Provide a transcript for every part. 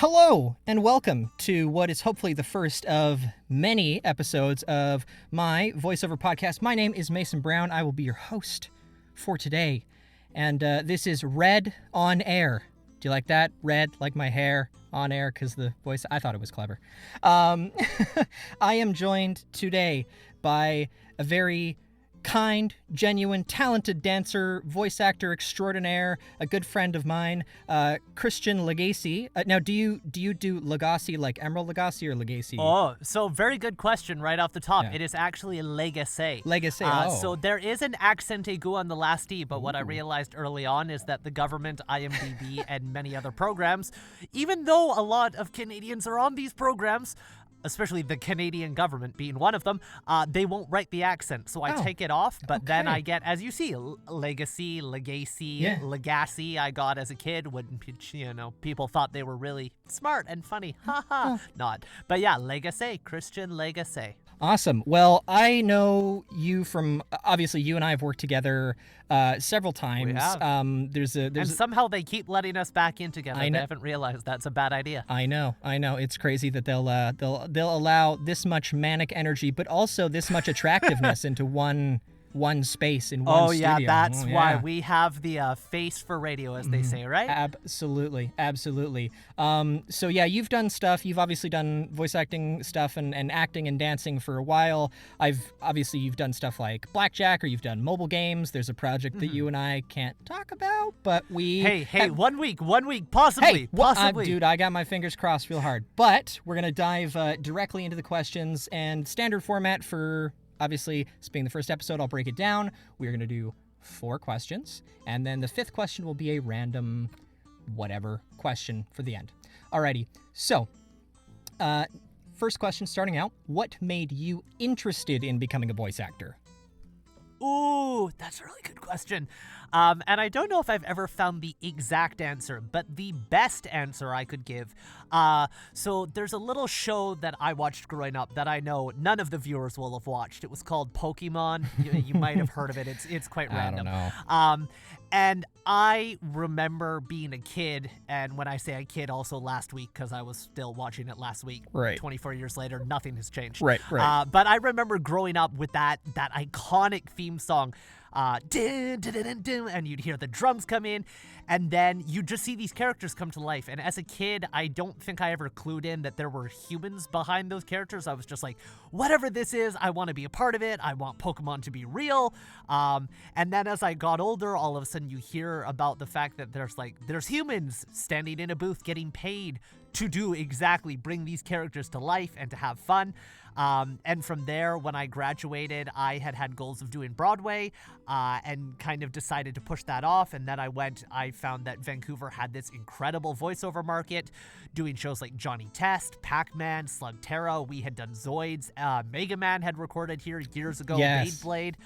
Hello, and welcome to what is hopefully the first of many episodes of my voiceover podcast. My name is Mason Brown. I will be your host for today. And this is Red on Air. Do you like that? Red, like my hair, on air, because the voice, I thought it was clever. I am joined today by a very kind, genuine, talented dancer, voice actor extraordinaire, a good friend of mine, Christian LAGASSE. Now, do you do LAGASSE like Emerald Lagasse or LAGASSE? Oh, so very good question right off the top. Yeah. It is actually LAGASSE. LAGASSE, So there is an accent aigu on the last E, but what I realized early on is that the government, IMDb, and many other programs, even though a lot of Canadians are on these programs, especially the Canadian government being one of them, they won't write the accent. So I take it off, but then I get, as you see, LAGASSE, LAGASSE, LAGASSE I got as a kid when, people thought they were really smart and funny. Haha. Not. But yeah, LAGASSE, Christian LAGASSE. Awesome. Well, I know you from, obviously you and I have worked together several times. We have. And somehow they keep letting us back in together. I know. They haven't realized that's a bad idea. I know. It's crazy that they'll allow this much manic energy, but also this much attractiveness into one space in one studio. Oh yeah, that's why we have the face for radio, as they say, right? Absolutely. So yeah, you've done stuff. You've obviously done voice acting stuff and acting and dancing for a while. You've done stuff like Blackjack, or you've done mobile games. There's a project that you and I can't talk about, but we... Hey, 1 week, possibly. Dude, I got my fingers crossed real hard. But we're going to dive directly into the questions, and standard format for... Obviously, this being the first episode, I'll break it down. We're going to do 4 questions, and then the 5th question will be a random whatever question for the end. Alrighty, so first question starting out, what made you interested in becoming a voice actor? Ooh, that's a really good question. And I don't know if I've ever found the exact answer, but the best answer I could give. So there's a little show that I watched growing up that I know none of the viewers will have watched. It was called Pokemon. You might have heard of it. It's quite random. I don't know. And I remember being a kid, and when I say a kid, also last week, because I was still watching it last week. Right. 24 years later, nothing has changed. Right. But I remember growing up with that iconic theme song. Dun, dun, dun, dun, dun, and you'd hear the drums come in, and then you'd just see these characters come to life. And as a kid, I don't think I ever clued in that there were humans behind those characters. I was just like, whatever this is, I want to be a part of it. I want Pokemon to be real. And then as I got older, all of a sudden you hear about the fact that there's humans standing in a booth getting paid to bring these characters to life and to have fun. And from there, when I graduated, I had goals of doing Broadway, and kind of decided to push that off. And then I found that Vancouver had this incredible voiceover market, doing shows like Johnny Test, Pac-Man, Slugterra. We had done Zoids. Mega Man had recorded here years ago, Yes. Beyblade.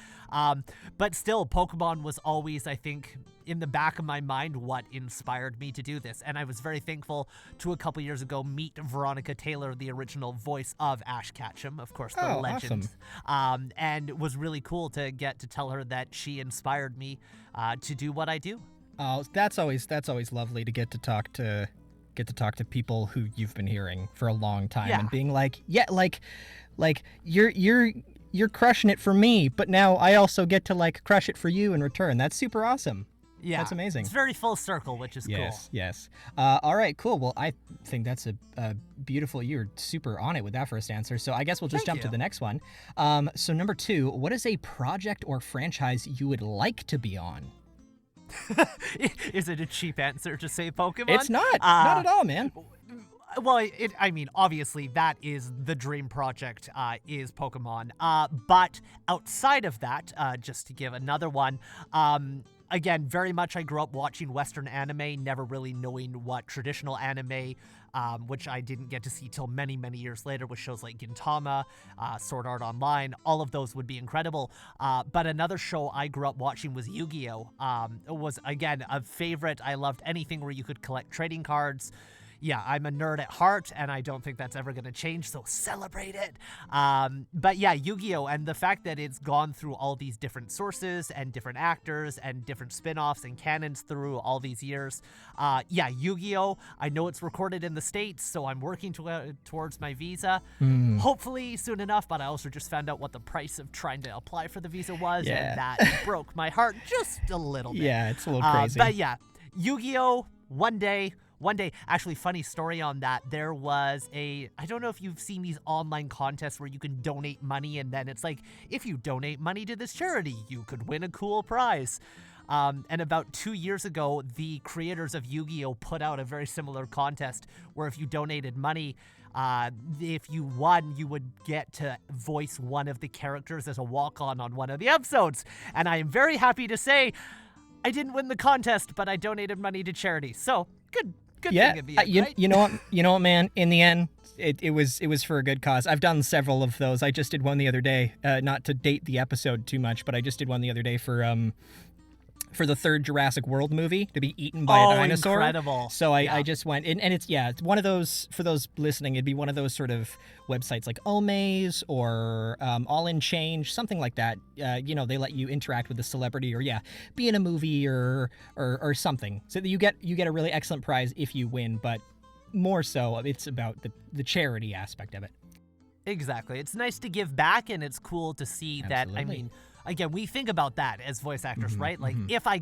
But still, Pokemon was always, I think, in the back of my mind what inspired me to do this. And I was very thankful to a couple years ago meet Veronica Taylor, the original voice of Ash Ketchum, of course, the legend. Awesome. And it was really cool to get to tell her that she inspired me to do what I do. Oh, that's always lovely to get to talk to people who you've been hearing for a long time and being like, you're crushing it for me, but now I also get to crush it for you in return. That's super awesome. Yeah, that's amazing. It's very full circle, which is cool. Yes. All right, cool. Well, I think that's a beautiful. You're super on it with that first answer. So I guess we'll just jump to the next one. So number 2, what is a project or franchise you would like to be on? Is it a cheap answer to say Pokemon? It's not. Not at all, man. Well, obviously that is the dream project, is Pokemon. But outside of that, just to give another one, again, very much I grew up watching Western anime, never really knowing what traditional anime, which I didn't get to see till many, many years later with shows like Gintama, Sword Art Online. All of those would be incredible. But another show I grew up watching was Yu-Gi-Oh! It was, again, a favorite. I loved anything where you could collect trading cards. yeah, I'm a nerd at heart, and I don't think that's ever going to change, so celebrate it. But yeah, Yu-Gi-Oh! And the fact that it's gone through all these different sources and different actors and different spin-offs and canons through all these years. Yeah, Yu-Gi-Oh! I know it's recorded in the States, so I'm working towards my visa. Hopefully soon enough, but I also just found out what the price of trying to apply for the visa was, and that broke my heart just a little bit. Yeah, it's a little crazy. But yeah, Yu-Gi-Oh! One day, actually, funny story on that. There was I don't know if you've seen these online contests where you can donate money, and then it's like, if you donate money to this charity, you could win a cool prize. And about 2 years ago, the creators of Yu-Gi-Oh! Put out a very similar contest where if you donated money, if you won, you would get to voice one of the characters as a walk-on on one of the episodes. And I am very happy to say I didn't win the contest, but I donated money to charity. So good thing at the end, right? You know what, man? In the end, it was for a good cause. I've done several of those. I just did one the other day. Not to date the episode too much, but I just did one the other day for the third Jurassic World movie, to be eaten by a dinosaur. Incredible. So I just went, and it's one of those, for those listening, it'd be one of those sort of websites like Omaze or All in Change, something like that. They let you interact with a celebrity or be in a movie or something. So that you get a really excellent prize if you win, but more so it's about the charity aspect of it. Exactly. It's nice to give back, and it's cool to see that, I mean, again, we think about that as voice actors, right? Like, if I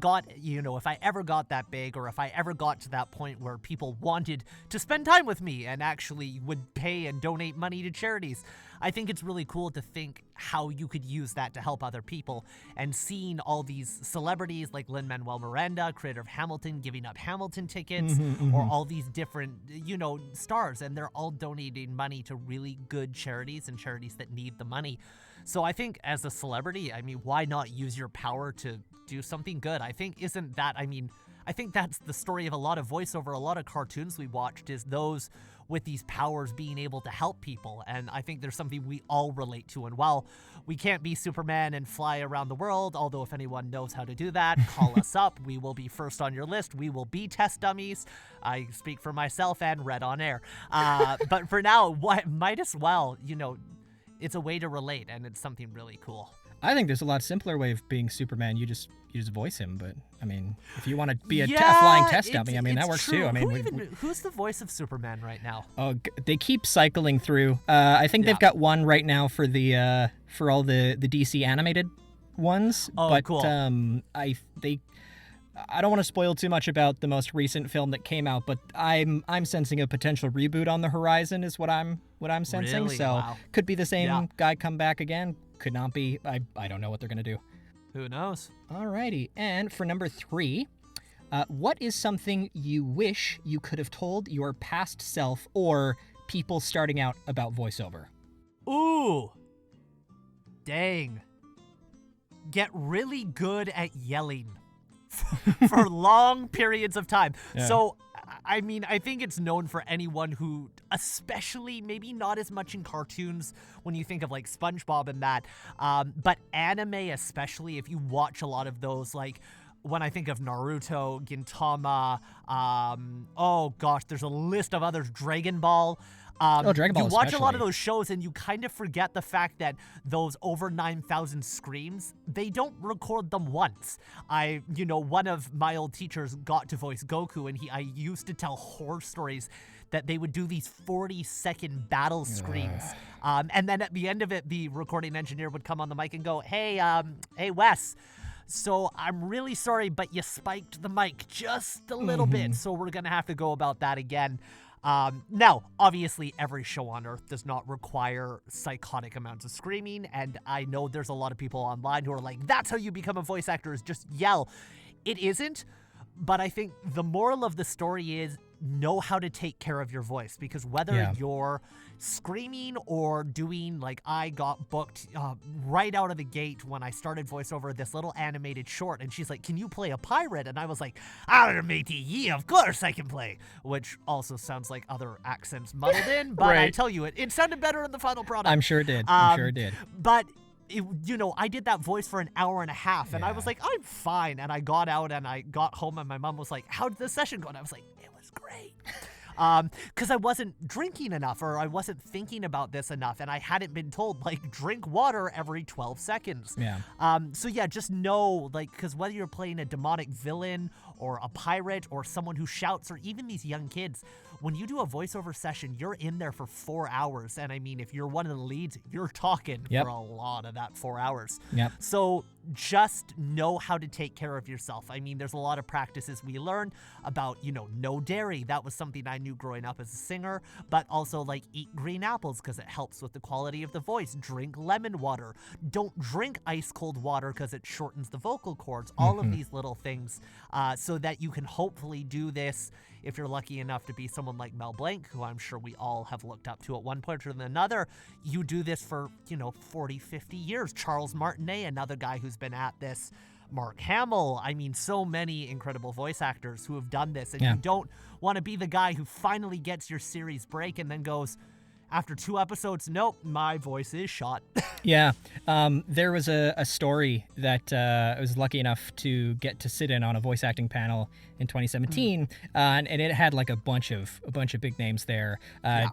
ever got that big, or if I ever got to that point where people wanted to spend time with me and actually would pay and donate money to charities, I think it's really cool to think how you could use that to help other people. And seeing all these celebrities like Lin-Manuel Miranda, creator of Hamilton, giving up Hamilton tickets, or all these different, stars, and they're all donating money to really good charities and charities that need the money. So I think as a celebrity, I mean, why not use your power to do something good? I think that's the story of a lot of voiceover, a lot of cartoons we watched, is those with these powers being able to help people. And I think there's something we all relate to. And while we can't be Superman and fly around the world, although if anyone knows how to do that, call us up. We will be first on your list. We will be test dummies. I speak for myself and Red on Air. But for now, might as well, it's a way to relate, and it's something really cool. I think there's a lot simpler way of being Superman. You just voice him. But I mean, if you want to be a flying test dummy, I mean, that works true. too. I mean, who's the voice of Superman right now? Oh, they keep cycling through. I think they've got one right now for the for all the DC animated ones. Oh, but, cool. I don't want to spoil too much about the most recent film that came out, but I'm sensing a potential reboot on the horizon is what I'm sensing. Really? So Wow. could be the same guy come back again. Could not be. I don't know what they're gonna do. Who knows? Alrighty. And for number 3, what is something you wish you could have told your past self or people starting out about voiceover? Ooh. Dang. Get really good at yelling for long periods of time. Yeah. So, I mean, I think it's known for anyone who, especially maybe not as much in cartoons when you think of like SpongeBob and that, but anime especially, if you watch a lot of those, like when I think of Naruto, Gintama, oh gosh, there's a list of others, Dragon Ball. Dragon Ball You watch especially. a lot of those shows and you kind of forget the fact that those over 9,000 screams, they don't record them once. One of my old teachers got to voice Goku, and I used to tell horror stories that they would do these 40-second battle screams. And then at the end of it, the recording engineer would come on the mic and go, hey Wes, so I'm really sorry, but you spiked the mic just a little bit, so we're going to have to go about that again. Now, obviously, every show on Earth does not require psychotic amounts of screaming, and I know there's a lot of people online who are like, that's how you become a voice actor, is just yell. It isn't, but I think the moral of the story is know how to take care of your voice, because whether you're screaming or doing, like I got booked right out of the gate when I started voiceover, this little animated short, and she's like, can you play a pirate? And I was like, matey, of course I can play, which also sounds like other accents muddled in, but Right. I tell you, it sounded better in the final product. I'm sure it did. But I did that voice for an hour and a half, and I was like, I'm fine. And I got out and I got home, and my mom was like, how did the session go? And I was like, it was great. Because I wasn't drinking enough, or I wasn't thinking about this enough, and I hadn't been told, like, drink water every 12 seconds. Yeah. So yeah, just know, like, because whether you're playing a demonic villain or a pirate or someone who shouts, or even these young kids, when you do a voiceover session, you're in there for 4 hours. And I mean, if you're one of the leads, you're talking for a lot of that 4 hours. Yep. So just know how to take care of yourself. I mean, there's a lot of practices we learn about, no dairy. That was something I knew growing up as a singer, but also like eat green apples because it helps with the quality of the voice. Drink lemon water. Don't drink ice cold water because it shortens the vocal cords. All of these little things so that you can hopefully do this if you're lucky enough to be someone like Mel Blanc, who I'm sure we all have looked up to at one point or another. You do this for, 40, 50 years. Charles Martinet, another guy who's been at this. Mark Hamill. I mean, so many incredible voice actors who have done this. And you don't want to be the guy who finally gets your series break and then goes, after 2 episodes, nope, my voice is shot. Yeah. There was a story that I was lucky enough to get to sit in on a voice acting panel in 2017, and it had like a bunch of big names there.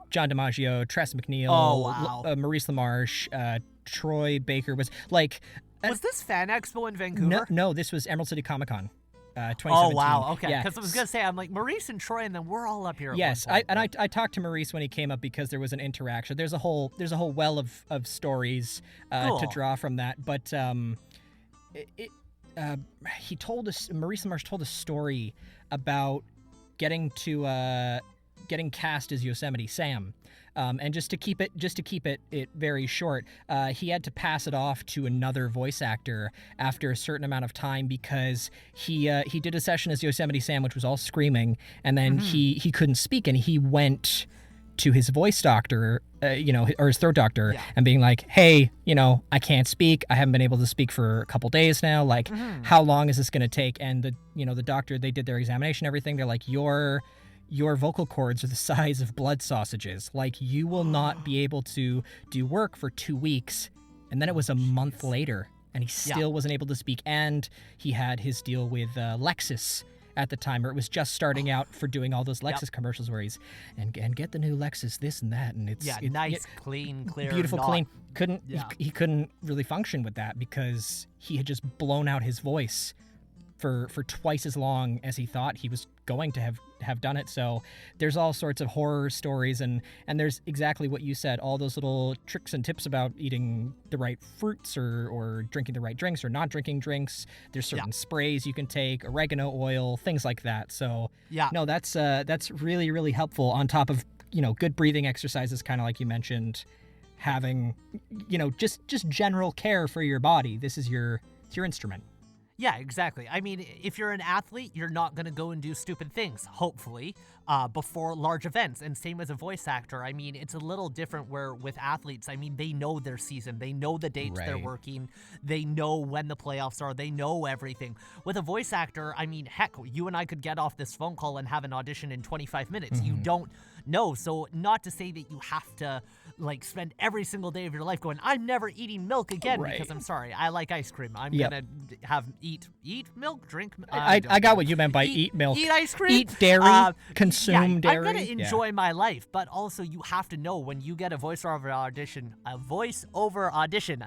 John DiMaggio, Tress MacNeille, Maurice LaMarche, Troy Baker was like. Was this Fan Expo in Vancouver? No, this was Emerald City Comic Con. 2017. Oh wow, okay. Yeah. Because I was gonna say, I'm like Maurice and Troy, and then we're all up here. At yes, one point, I talked to Maurice when he came up because there was an interaction. There's a whole well of stories to draw from that. But he told us, Maurice LaMarche told a story about getting cast as Yosemite Sam. And just to keep it very short, he had to pass it off to another voice actor after a certain amount of time because he did a session as Yosemite Sam, which was all screaming, and then he couldn't speak, and he went to his voice doctor, or his throat doctor, and being like, hey, I can't speak. I haven't been able to speak for a couple days now. Like, how long is this going to take? And the doctor, they did their examination, everything. They're like, your vocal cords are the size of blood sausages. Like, you will not be able to do work for 2 weeks. And then it was a month later, and he still wasn't able to speak. And he had his deal with Lexus at the time, or it was just starting out for doing all those Lexus commercials where he's, and get the new Lexus, this and that. And it's nice, clean, clear. Beautiful, clean. He couldn't really function with that because he had just blown out his voice for twice as long as he thought he was going to have done it. So there's all sorts of horror stories, and there's exactly what you said, all those little tricks and tips about eating the right fruits or drinking the right drinks or not drinking drinks. There's certain sprays you can take, oregano oil, things like that. So no, that's really, really helpful on top of, good breathing exercises, kind of like you mentioned, having, just general care for your body. This is your instrument. Yeah, exactly. I mean, if you're an athlete, you're not going to go and do stupid things, hopefully, before large events. And same as a voice actor. I mean, it's a little different where with athletes, I mean, they know their season. They know the dates they're working. They know when the playoffs are. They know everything. With a voice actor, I mean, heck, you and I could get off this phone call and have an audition in 25 minutes. You don't know. So not to say that you have to, like, spend every single day of your life going, I'm never eating milk again because I'm sorry, I like ice cream. I'm going to eat milk, drink. I got what you meant by eat milk. Eat ice cream. Eat dairy. Consume dairy. I'm going to enjoy my life, but also you have to know when you get a voiceover audition,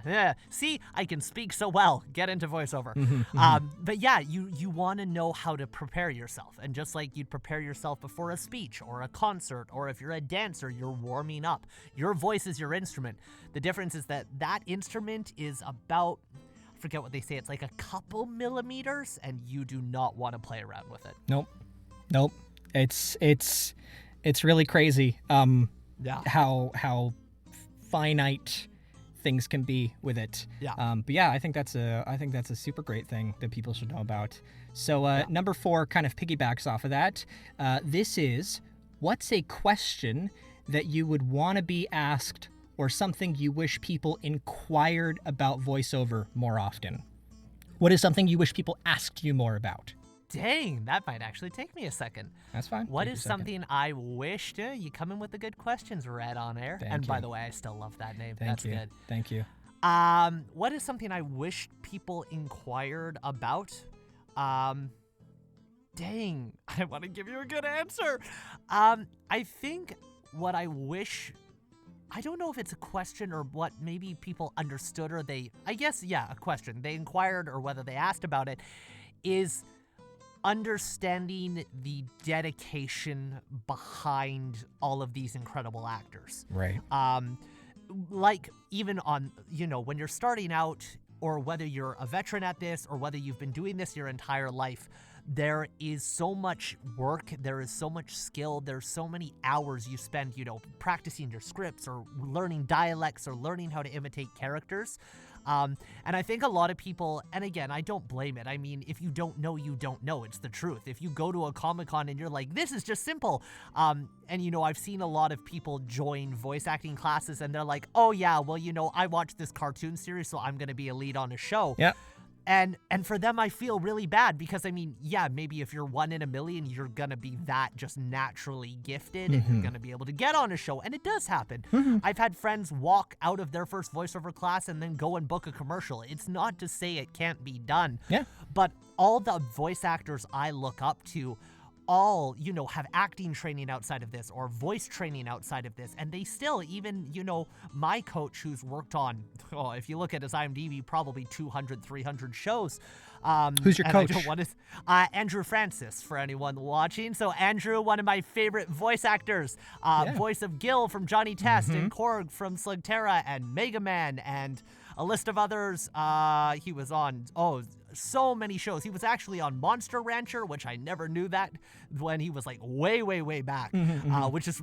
see, I can speak so well. Get into voiceover. But yeah, you want to know how to prepare yourself. And just like you'd prepare yourself before a speech or a concert, or if you're a dancer, you're warming up. Your voice is your instrument. The difference is that instrument is about, I forget what they say, it's like a couple millimeters, and you do not want to play around with it. Nope. It's really crazy how finite things can be with it. But yeah, I think that's a super great thing that people should know about. So number 4 kind of piggybacks off of that. This is, what's a question that you would want to be asked, or something you wish people inquired about voiceover more often? What is something you wish people asked you more about? Dang, that might actually take me a second. That's fine. What is something I wished? You come in with the good questions, Red on Air. By the way, I still love that name. That's good. Thank you. What is something I wished people inquired about? Dang, I want to give you a good answer. I think what I wish, I don't know if it's a question or what maybe people understood or a question. They inquired or whether they asked about it, is understanding the dedication behind all of these incredible actors. Right. Like even on, when you're starting out, or whether you're a veteran at this or whether you've been doing this your entire life, there is so much work, there is so much skill, there's so many hours you spend, practicing your scripts or learning dialects or learning how to imitate characters. And I think a lot of people, and again, I don't blame it. I mean, if you don't know, you don't know. It's the truth. If you go to a Comic-Con and you're like, this is just simple. And, I've seen a lot of people join voice acting classes and they're like, oh yeah, well, I watched this cartoon series, so I'm going to be a lead on a show. Yeah. And for them, I feel really bad because, maybe if you're 1 in a million, you're going to be that just naturally gifted and you're going to be able to get on a show. And it does happen. I've had friends walk out of their first voiceover class and then go and book a commercial. It's not to say it can't be done. Yeah. But all the voice actors I look up to all, have acting training outside of this or voice training outside of this. And they still, even, my coach who's worked on, if you look at his IMDb, probably 200, 300 shows. Who's your coach? I don't want to, Andrew Francis, for anyone watching. So Andrew, one of my favorite voice actors, voice of Gil from Johnny Test and Korg from Slugterra and Mega Man and a list of others. He was on, so many shows. He was actually on Monster Rancher, which I never knew that when he was like way, way, way back, which is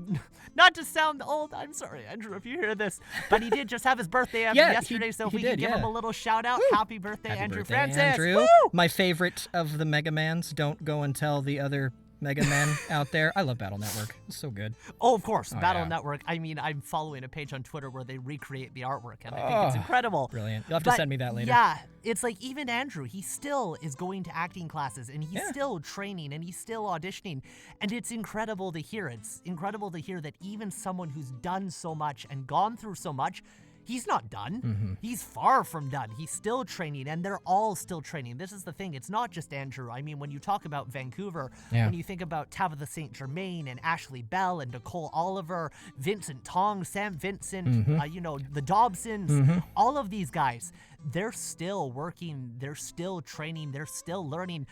not to sound old. I'm sorry, Andrew, if you hear this, but he did just have his birthday yesterday. So if we can give him a little shout out, happy birthday, Andrew Francis. Andrew. Woo! My favorite of the Mega Mans. Don't go and tell the other Mega Man out there. I love Battle Network. It's so good. Oh, of course. Battle Network. I'm following a page on Twitter where they recreate the artwork, and I think it's incredible. Brilliant. You'll have to send me that later. Yeah. It's like even Andrew, he still is going to acting classes, and he's still training, and he's still auditioning. And it's incredible to hear. It's incredible to hear that even someone who's done so much and gone through so much, he's not done. He's far from done. He's still training, and they're all still training. This is the thing. It's not just Andrew. I mean, when you talk about Vancouver, when you think about Tabitha St. Germain and Ashley Bell and Nicole Oliver, Vincent Tong, Sam Vincent, the Dobsons, all of these guys, they're still working. They're still training. They're still learning.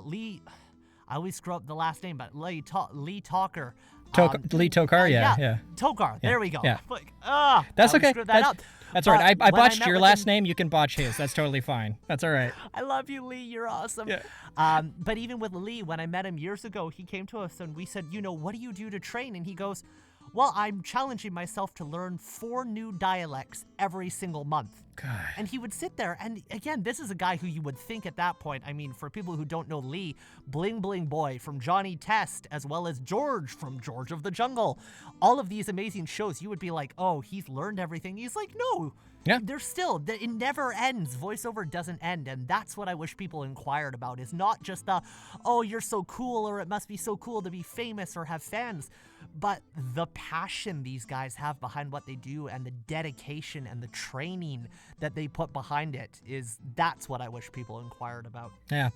Lee, I always screw up the last name, but Lee Talker. Lee Tokar, yeah. Tokar, there we go. Yeah. That's okay. That's all right. I botched your last name. You can botch his. That's totally fine. That's all right. I love you, Lee. You're awesome. Yeah. But even with Lee, when I met him years ago, he came to us and we said, what do you do to train? And he goes, well, I'm challenging myself to learn 4 new dialects every single month. God. And he would sit there, and again, this is a guy who you would think at that point, I mean, for people who don't know Lee, Bling Bling Boy from Johnny Test, as well as George from George of the Jungle, all of these amazing shows, you would be like, oh, he's learned everything. He's like, no. Yeah. There's still, it never ends. Voiceover doesn't end. And that's what I wish people inquired about, is not just you're so cool, or it must be so cool to be famous or have fans, but the passion these guys have behind what they do and the dedication and the training that they put behind it that's what I wish people inquired about. Yeah.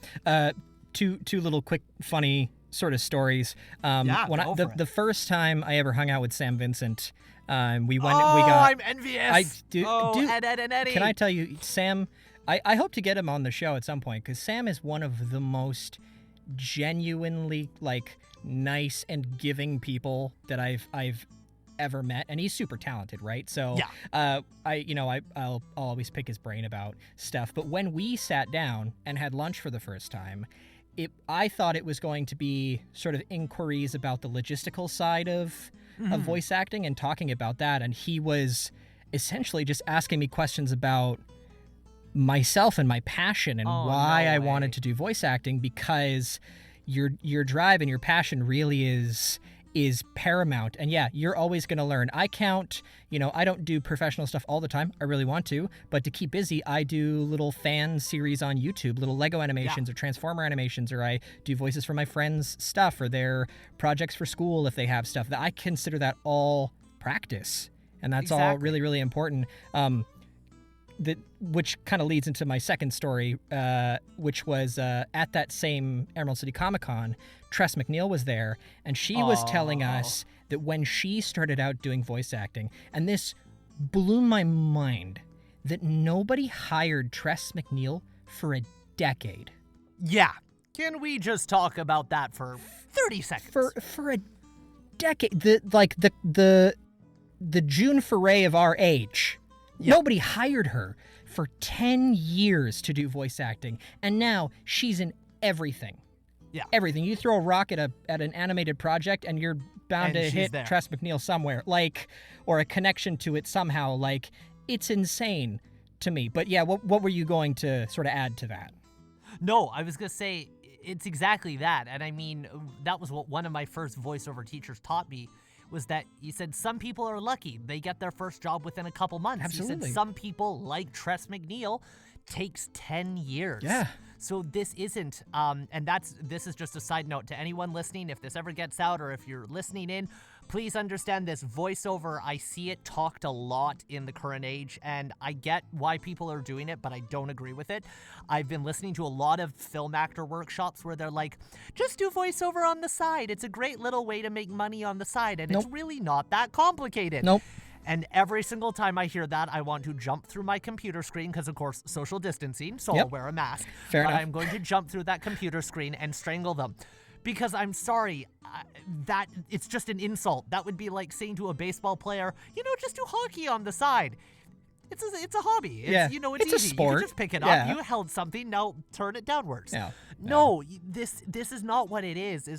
Two little quick, funny sort of stories. When the first time I ever hung out with Sam Vincent, we went. I'm envious. Dude, Ed and Eddie. Can I tell you, Sam? I hope to get him on the show at some point, because Sam is one of the most genuinely nice and giving people that I've ever met, and he's super talented, right? So I'll always pick his brain about stuff. But when we sat down and had lunch for the first time, I thought it was going to be sort of inquiries about the logistical side of voice acting and talking about that, and he was essentially just asking me questions about myself and my passion and why I wanted to do voice acting, because your drive and your passion really is paramount. And yeah, you're always going to learn. I don't do professional stuff all the time. I really want to, but to keep busy, I do little fan series on YouTube, little Lego animations or Transformer animations, or I do voices for my friends' stuff or their projects for school if they have stuff. That I consider that all practice, and that's all really, really important. which kind of leads into my second story, which was at that same Emerald City Comic Con, Tress MacNeille was there, and she was telling us that when she started out doing voice acting, and this blew my mind, that nobody hired Tress MacNeille for a decade. Yeah. Can we just talk about that for 30 seconds? For a decade. The June Foray of our age. Yeah. Nobody hired her for 10 years to do voice acting, and now she's in everything. Yeah. Everything. You throw a rock at an animated project and you're bound to hit there. Tress MacNeille somewhere, or a connection to it somehow. It's insane to me. But yeah, what were you going to sort of add to that? No, I was going to say it's exactly that. And I mean, that was what one of my first voiceover teachers taught me, was that he said some people are lucky. They get their first job within a couple months. Absolutely. He said some people, like Tress MacNeille, takes 10 years. Yeah. So this isn't, and this is just a side note to anyone listening. If this ever gets out, or if you're listening in, please understand this voiceover. I see it talked a lot in the current age, and I get why people are doing it, but I don't agree with it. I've been listening to a lot of film actor workshops where they're like, just do voiceover on the side. It's a great little way to make money on the side, and It's really not that complicated. Nope. And every single time I hear that, I want to jump through my computer screen because, of course, social distancing, so I'll wear a mask. Fair enough. I'm going to jump through that computer screen and strangle them. Because I'm sorry, that it's just an insult. That would be like saying to a baseball player, just do hockey on the side. It's a hobby. It's it's easy. A sport. You can just pick it up. You held something, now turn it downwards. Yeah. No, this is not what it is.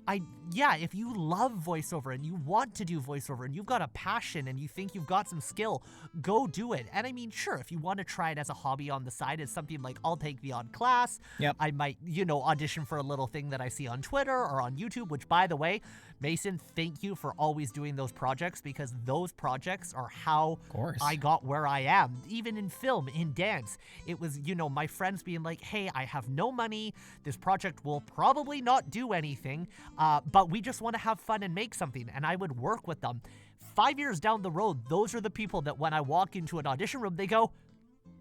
If you love voiceover and you want to do voiceover and you've got a passion and you think you've got some skill, go do it. And I mean, sure, if you want to try it as a hobby on the side, it's something like I'll take the odd class. Yep. I might, audition for a little thing that I see on Twitter or on YouTube, which, by the way, Mason, thank you for always doing those projects, because those projects are how I got where I am. Even in film, in dance, it was, my friends being like, hey, I have no money. This project will probably not do anything, but we just want to have fun and make something. And I would work with them. 5 years down the road, those are the people that when I walk into an audition room, they go,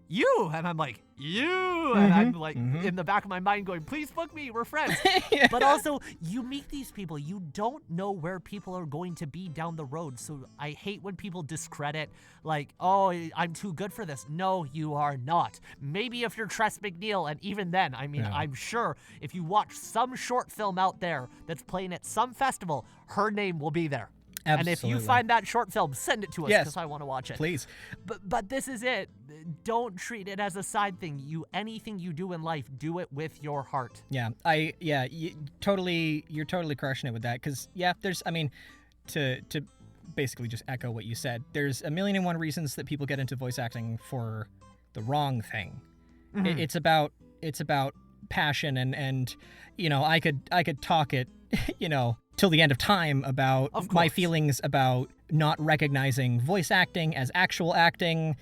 you, and I'm like, you, and I'm like in the back of my mind going, please book me, we're friends. But also, you meet these people, you don't know where people are going to be down the road. So I hate when people discredit, like, oh, I'm too good for this. No, you are not. Maybe if you're Tress MacNeille, and even then, I mean, I'm sure if you watch some short film out there that's playing at some festival, her name will be there. Absolutely. And if you find that short film, send it to us, because I want to watch it. Please. But this is it. Don't treat it as a side thing. Anything you do in life, do it with your heart. Yeah. You're totally crushing it with that, because to basically just echo what you said, there's a million and one reasons that people get into voice acting for the wrong thing. Mm-hmm. It's about passion, and I could talk it till the end of time about my feelings about not recognizing voice acting as actual acting.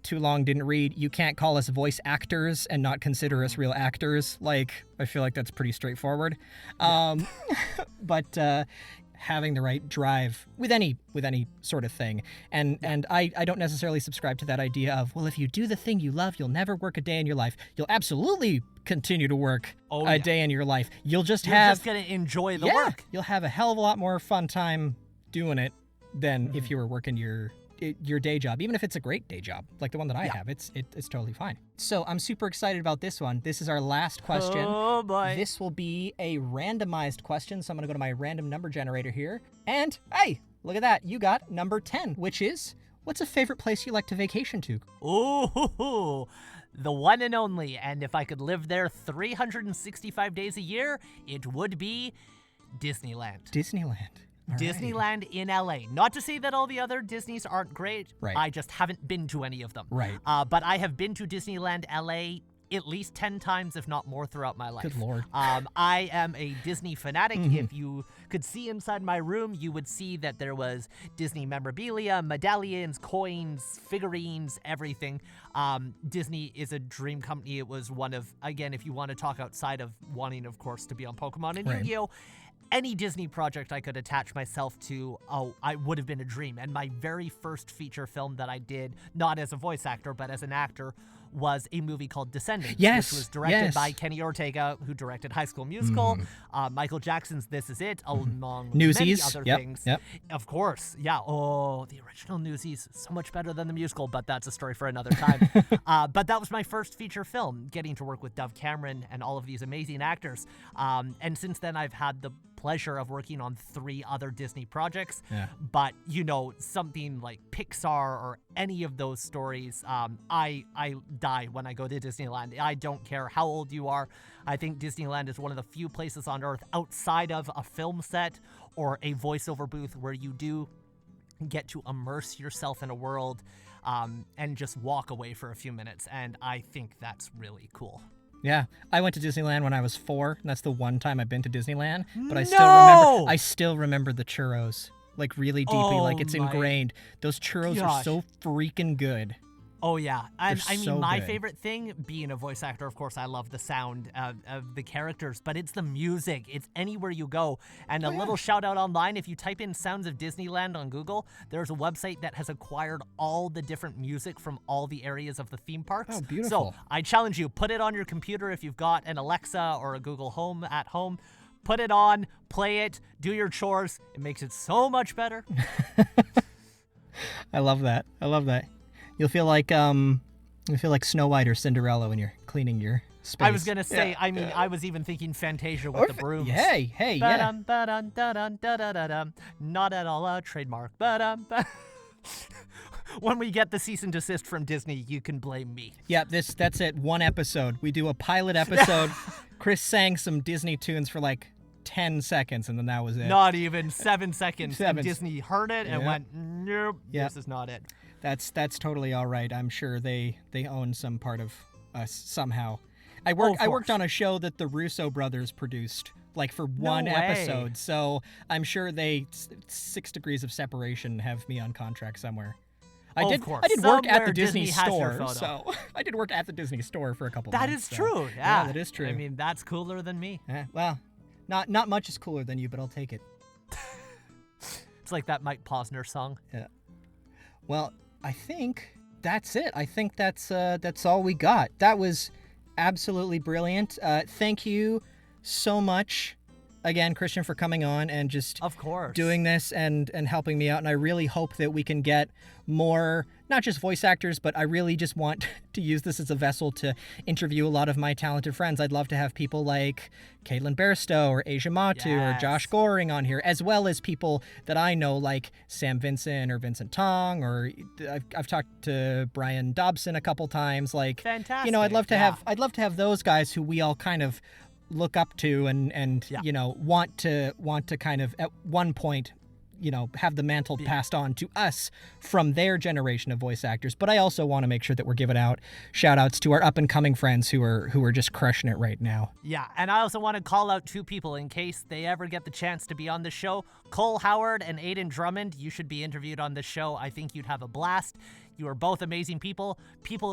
Too long didn't read. You can't call us voice actors and not consider us real actors. I feel like that's pretty straightforward. But having the right drive with any sort of thing, and I don't necessarily subscribe to that idea of, well, if you do the thing you love, you'll never work a day in your life. You'll absolutely continue to work a day in your life. You're just gonna enjoy the work. You'll have a hell of a lot more fun time doing it than if you were working your day job, even if it's a great day job like the one that I have. It's totally fine. So I'm super excited about this one. This is our last question. Oh boy. This will be a randomized question, so I'm gonna go to my random number generator here, and hey, look at that, you got number 10, which is, what's a favorite place you like to vacation to? Ooh, the one and only, and if I could live there 365 days a year, it would be Disneyland. All Disneyland right. in LA. Not to say that all the other Disneys aren't great. Right. I just haven't been to any of them. Right. But I have been to Disneyland LA at least 10 times, if not more, throughout my life. Good Lord. I am a Disney fanatic. If you could see inside my room, you would see that there was Disney memorabilia, medallions, coins, figurines, everything. Disney is a dream company. It was one of, again, if you want to talk outside of wanting, of course, to be on Pokemon and Yu-Gi-Oh!, any Disney project I could attach myself to, I would have been a dream. And my very first feature film that I did, not as a voice actor, but as an actor, was a movie called Descendants, Yes, which was directed yes. by Kenny Ortega, who directed High School Musical, Michael Jackson's This Is It, among many Newsies. other Yep, things. yep. Of course, yeah. Oh, the original Newsies, so much better than the musical, but that's a story for another time. But that was my first feature film, getting to work with Dove Cameron and all of these amazing actors. And since then, I've had the pleasure of working on 3 other Disney projects. Yeah. But, something like Pixar or any of those stories, I die when I go to Disneyland. I don't care how old you are. I think Disneyland is one of the few places on Earth outside of a film set or a voiceover booth where you do get to immerse yourself in a world and just walk away for a few minutes. And I think that's really cool. Yeah, I went to Disneyland when I was 4, and that's the one time I've been to Disneyland. But I No! still remember the churros, like really deeply, Oh like it's my ingrained. Those churros are gosh. so freaking good. Oh, yeah. And They're I mean, so my good. favorite thing, being a voice actor, of course, I love the sound of the characters, but it's the music. It's anywhere you go. And a little shout out online, if you type in Sounds of Disneyland on Google, there's a website that has acquired all the different music from all the areas of the theme parks. Oh, beautiful. So I challenge you, put it on your computer if you've got an Alexa or a Google Home at home. Put it on, play it, do your chores. It makes it so much better. I love that. You'll feel like Snow White or Cinderella when you're cleaning your space. I was going to say, I was even thinking Fantasia with the brooms. Hey, yeah. Ba-dum, ba-dum, da-dum, da-da-da-dum. Not at all a trademark. Ba-dum, ba- When we get the cease and desist from Disney, you can blame me. Yeah, that's it. One episode. We do a pilot episode. Chris sang some Disney tunes for like 10 seconds, and then that was it. Not even 7 seconds. Seven. And Disney heard it and Yep. went, nope, Yep. this is not it. That's totally all right. I'm sure they own some part of us somehow. I worked on a show that the Russo brothers produced, like for one way. episode. So I'm sure 6 degrees of separation have me on contract somewhere. I Of did course. work at Somewhere the Disney Disney has your store, photo. so I did work at the Disney store for a couple That months. is so- true. Yeah, that is true. I mean, that's cooler than me. Well, not much is cooler than you, but I'll take it. It's like that Mike Posner song. Yeah. Well, I think that's it. I think that's all we got. That was absolutely brilliant. Thank you so much again, Christian, for coming on and just Of course. doing this and helping me out. And I really hope that we can get more, not just voice actors, but I really just want to use this as a vessel to interview a lot of my talented friends. I'd love to have people like Caitlin Bairstow or Asia Matu or Yes. Josh Goring on here, as well as people that I know like Sam Vincent or Vincent Tong, or I've talked to Brian Dobson a couple times. Like, Fantastic. I'd love to yeah. have those guys who we all kind of look up to and Yeah. want to kind of at one point have the mantle passed on to us from their generation of voice actors. But I also want to make sure that we're giving out shout outs to our up and coming friends who are just crushing it right now. Yeah, and I also want to call out 2 people in case they ever get the chance to be on the show. Cole Howard and Aiden Drummond, you should be interviewed on the show. I think you'd have a blast. You are both amazing people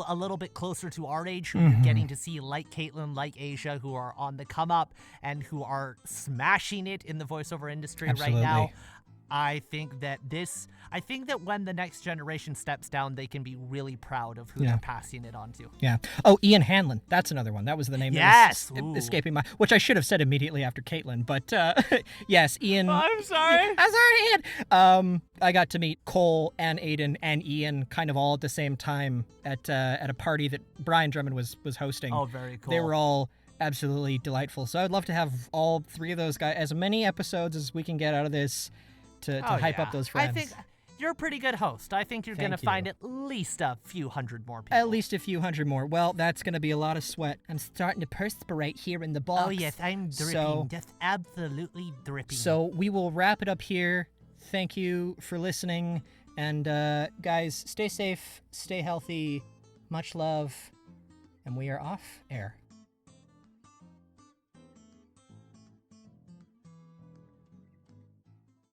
a little bit closer to our age who you're getting to see, like Caitlin, like Asia, who are on the come up and who are smashing it in the voiceover industry right now. Absolutely. I think that when the next generation steps down, they can be really proud of who they're passing it on to. Yeah. Oh, Ian Hanlon. That's another one. That was the name Yes. that was Ooh. escaping my, which I should have said immediately after Caitlin. But yes, Ian. I'm sorry. I'm sorry, Ian. I got to meet Cole and Aiden and Ian kind of all at the same time at a party that Brian Drummond was hosting. Oh, very cool. They were all absolutely delightful. So I'd love to have all 3 of those guys, as many episodes as we can get out of this to hype up those friends. I think you're a pretty good host. I think you're going to Thank you. find at least a few hundred more people. At least a few hundred more. Well, that's going to be a lot of sweat. I'm starting to perspirate here in the box. Oh, yes, I'm dripping. So, Just absolutely dripping. so we will wrap it up here. Thank you for listening. And guys, stay safe, stay healthy, much love, and we are off air.